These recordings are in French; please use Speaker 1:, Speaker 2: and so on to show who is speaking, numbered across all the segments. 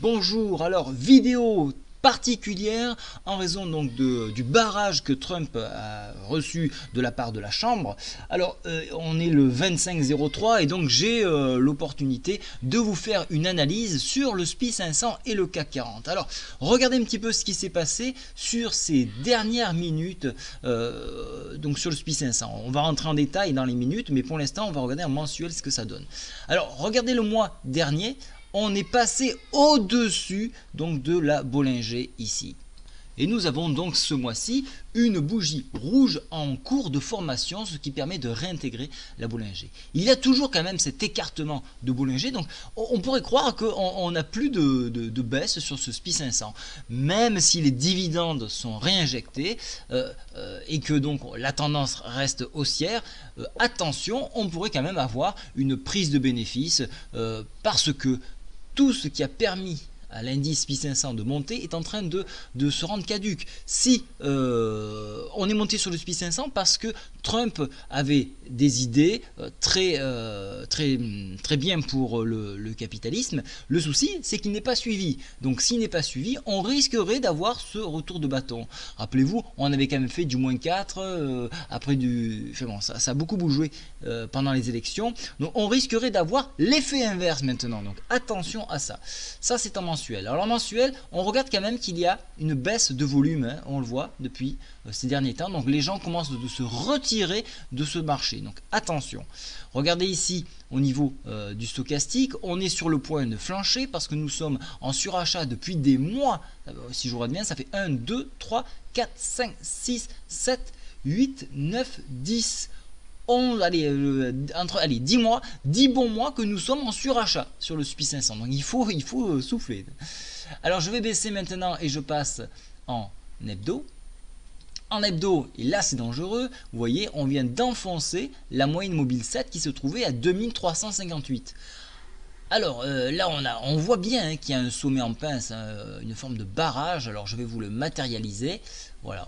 Speaker 1: Bonjour, alors vidéo particulière en raison donc du barrage que Trump a reçu de la part de la Chambre. Alors on est le 25-03 et donc j'ai l'opportunité de vous faire une analyse sur le SPI 500 et le CAC 40. Alors regardez un petit peu ce qui s'est passé sur ces dernières minutes donc sur le SPI 500. On va rentrer en détail dans les minutes, mais pour l'instant on va regarder en mensuel ce que ça donne. Alors regardez le mois dernier. On est passé au-dessus donc de la Bollinger ici. Et nous avons donc ce mois-ci une bougie rouge en cours de formation, ce qui permet de réintégrer la Bollinger. Il y a toujours quand même cet écartement de Bollinger, donc on pourrait croire qu'on n'a plus de baisse sur ce SPI 500, même si les dividendes sont réinjectés et que donc la tendance reste haussière. Attention, on pourrait quand même avoir une prise de bénéfice parce que tout ce qui a permis à l'indice SPI 500 de monter est en train de se rendre caduque. Si on est monté sur le SPI 500 parce que Trump avait des idées très bien pour le capitalisme, le souci c'est qu'il n'est pas suivi. Donc s'il n'est pas suivi, on risquerait d'avoir ce retour de bâton. Rappelez-vous, on avait quand même fait du moins 4, après du... Enfin bon, ça a beaucoup bougé pendant les élections. Donc on risquerait d'avoir l'effet inverse maintenant. Donc attention à ça. Ça c'est en mensuel. Alors en mensuel, on regarde quand même qu'il y a une baisse de volume, hein, on le voit depuis ces derniers temps. Donc les gens commencent de se retirer de ce marché. Donc attention. Regardez ici au niveau du stochastique, on est sur le point de flancher parce que nous sommes en surachat depuis des mois. Si je regarde bien, ça fait 1, 2, 3, 4, 5, 6, 7, 8, 9, 10... 11, allez, 10 mois, 10 bons mois que nous sommes en surachat sur le SPI 500. Donc il faut souffler. Alors je vais baisser maintenant et je passe en hebdo. En hebdo, et là c'est dangereux, vous voyez, on vient d'enfoncer la moyenne mobile 7 qui se trouvait à 2358. Alors là on voit bien hein, qu'il y a un sommet en pince, hein, une forme de barrage. Alors je vais vous le matérialiser. Voilà,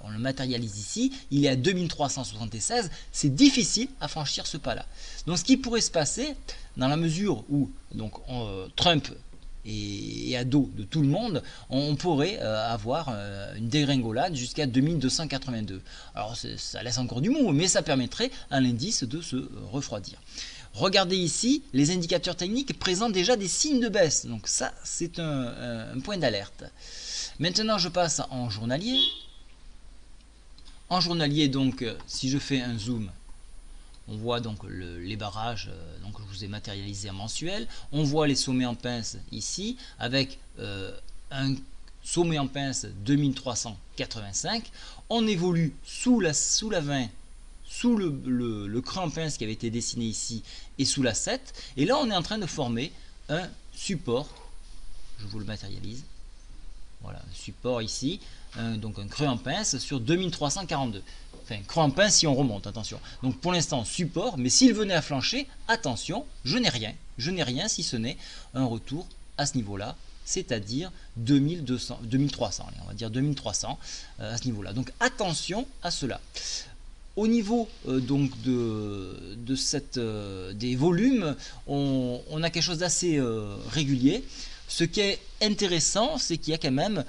Speaker 1: on le matérialise ici, il est à 2376, c'est difficile à franchir ce pas-là. Donc ce qui pourrait se passer, dans la mesure où donc, Trump est à dos de tout le monde, on pourrait avoir une dégringolade jusqu'à 2282. Alors ça laisse encore du mou, mais ça permettrait à l'indice de se refroidir. Regardez ici, les indicateurs techniques présentent déjà des signes de baisse, donc ça c'est un point d'alerte. Maintenant je passe en journalier. En journalier, donc, si je fais un zoom, on voit donc les barrages, donc je vous ai matérialisé en mensuel. On voit les sommets en pince ici, avec un sommet en pince 2385. On évolue sous la 20, sous le creux en pince qui avait été dessiné ici, et sous la 7. Et là, on est en train de former un support. Je vous le matérialise. Voilà, un support ici, donc un creux en pince sur 2342. Enfin, creux en pince si on remonte, attention. Donc pour l'instant, support, mais s'il venait à flancher, attention, je n'ai rien si ce n'est un retour à ce niveau-là, c'est-à-dire 2300, on va dire 2300 à ce niveau-là. Donc attention à cela. Au niveau donc des volumes, on a quelque chose d'assez régulier. Ce qui est intéressant, c'est qu'il y a quand même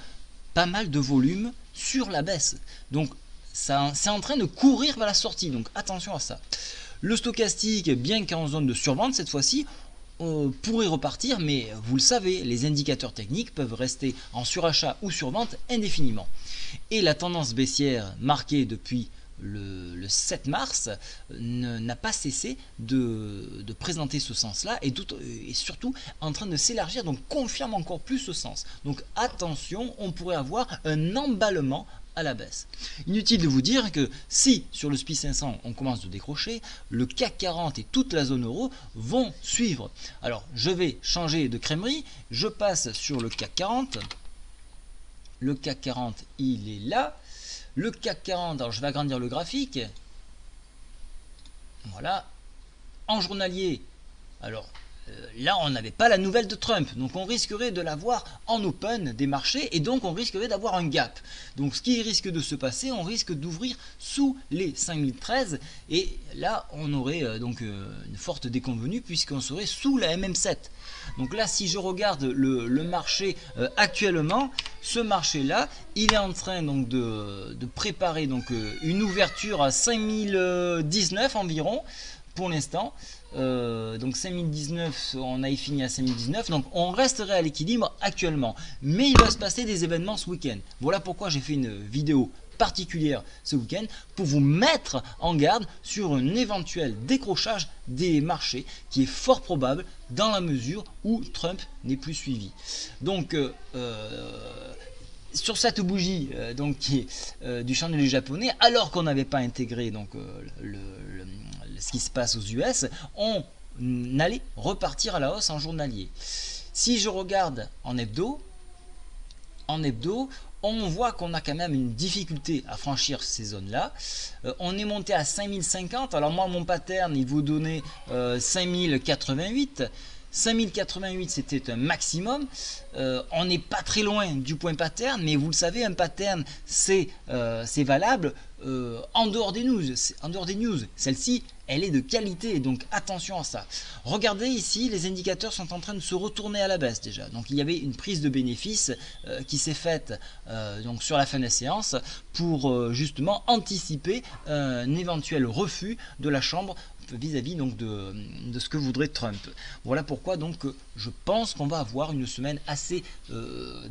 Speaker 1: pas mal de volume sur la baisse. Donc, c'est en train de courir vers la sortie. Donc, attention à ça. Le stochastique, bien qu'en zone de survente, cette fois-ci, pourrait repartir. Mais vous le savez, les indicateurs techniques peuvent rester en surachat ou survente indéfiniment. Et la tendance baissière marquée depuis le 7 mars n'a pas cessé de présenter ce sens-là et surtout en train de s'élargir, donc confirme encore plus ce sens. Donc attention, on pourrait avoir un emballement à la baisse. Inutile de vous dire que si sur le SPI 500 on commence de décrocher, le CAC 40 et toute la zone euro vont suivre. Alors je vais changer de crèmerie, je passe sur le CAC 40. Le CAC 40 il est là. Le CAC 40, alors je vais agrandir le graphique. Voilà. En journalier, alors là on n'avait pas la nouvelle de Trump, donc on risquerait de l'avoir en open des marchés et donc on risquerait d'avoir un gap. Donc ce qui risque de se passer, on risque d'ouvrir sous les 5013 et là on aurait donc une forte déconvenue puisqu'on serait sous la MM7. Donc là si je regarde le marché actuellement, ce marché là il est en train donc de préparer donc une ouverture à 5019 environ pour l'instant. Donc 5019, on a fini à 5019, donc on resterait à l'équilibre actuellement. Mais il va se passer des événements ce week-end. Voilà pourquoi j'ai fait une vidéo particulière ce week-end pour vous mettre en garde sur un éventuel décrochage des marchés qui est fort probable dans la mesure où Trump n'est plus suivi. Donc sur cette bougie donc qui est du chandelier japonais, alors qu'on n'avait pas intégré donc ce qui se passe aux US, on allait repartir à la hausse en journalier. Si je regarde en hebdo, on voit qu'on a quand même une difficulté à franchir ces zones-là. On est monté à 5050. Alors moi, mon pattern, il vous donnait 5088. 5088 c'était un maximum, on n'est pas très loin du point pattern, mais vous le savez, un pattern c'est valable en dehors des news, celle-ci elle est de qualité, donc attention à ça. Regardez ici, les indicateurs sont en train de se retourner à la baisse déjà, donc il y avait une prise de bénéfice qui s'est faite donc sur la fin des séances pour justement anticiper un éventuel refus de la Chambre vis-à-vis donc de ce que voudrait Trump. Voilà pourquoi donc je pense qu'on va avoir une semaine assez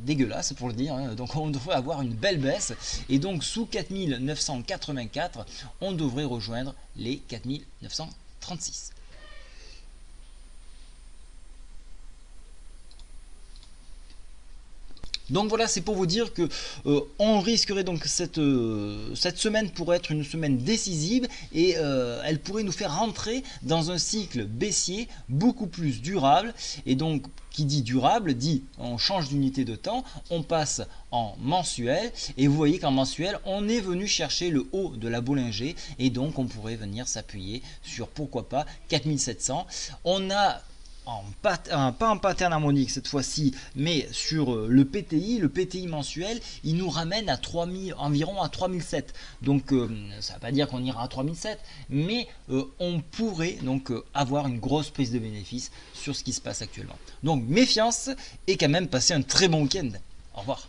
Speaker 1: dégueulasse pour le dire, hein. Donc on devrait avoir une belle baisse et donc sous 4984 on devrait rejoindre les 4936. Donc voilà, c'est pour vous dire que on risquerait donc cette semaine pourrait être une semaine décisive et elle pourrait nous faire rentrer dans un cycle baissier beaucoup plus durable. Et donc qui dit durable dit on change d'unité de temps, on passe en mensuel et vous voyez qu'en mensuel on est venu chercher le haut de la Bollinger et donc on pourrait venir s'appuyer sur pourquoi pas 4700. On a pas en pattern harmonique cette fois-ci, mais sur le PTI mensuel, il nous ramène à 3000, environ à 3007. Donc ça ne veut pas dire qu'on ira à 3007, mais on pourrait donc avoir une grosse prise de bénéfice sur ce qui se passe actuellement. Donc méfiance et quand même passer un très bon week-end. Au revoir.